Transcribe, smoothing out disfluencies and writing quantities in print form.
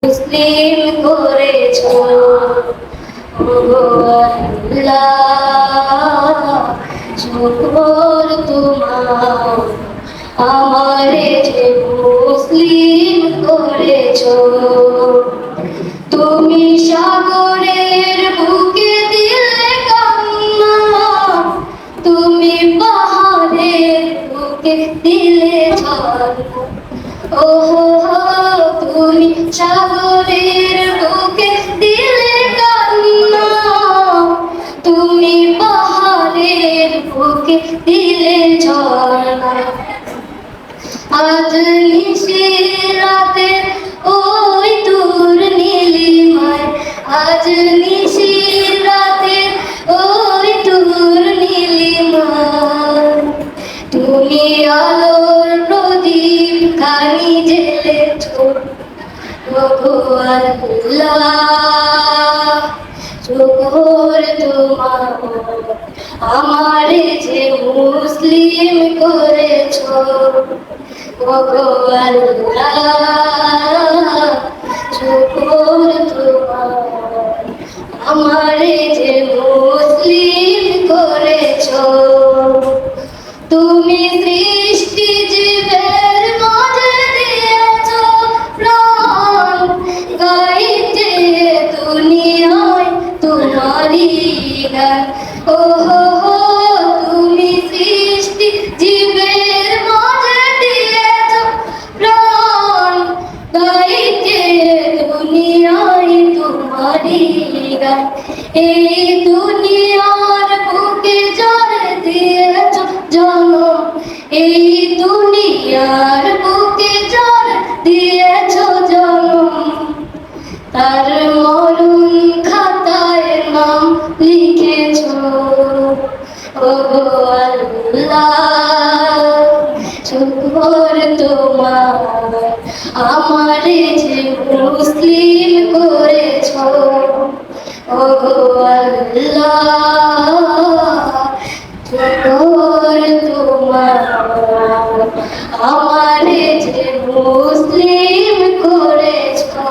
মুসলিম করেছো ওগো আল্লাহ, শুকর তোমার আমারে যে মুসলিম করেছো। তুমি সাগরের বুকে দিলে কান্না, তুমি পাহাড়ের বুকে দিলে ঝর্ণা। ওহো তুমি সাগরের বুকে দিলে কান্না, তুমি পাহাড়ের বুকে দিলে ঝর্ণা। আজ নিশির রাতে ওই দূর নীলিমায়, আজ নিশির রাতে ওই দূর নীলিমায়, তুমি আলোর প্রদীপ খানি জ্বেলেছো ওগো আল্লাহ, শুকর তোমার আমারে যে মুসলিম করেছো ওগো আল্লাহ, শুকর তোমার আমারে যে মুসলিম করেছো। তুমি সৃষ্টি জীবের মাঝে দিয়েছো প্রাণ, গাইতে দুনিয়ায় তোমারই গান। ওহো তুমি সৃষ্টি জীবের মাঝে দিয়েছো প্রাণ, গাইতে দুনিয়ায় তোমারই গান। এই দুনিয়ার বুকে যার দিয়েছো জনম, এই দুনিয়ার বুকে যার দিয়েছো জনম, তার মরণ খাতায় নাম লিখেছো ওগো আল্লাহ, শুকর তোমার আমারে যে মুসলিম করেছো ওগো আল্লাহ, শুকর তোমার আমারে যে মুসলিম করেছো।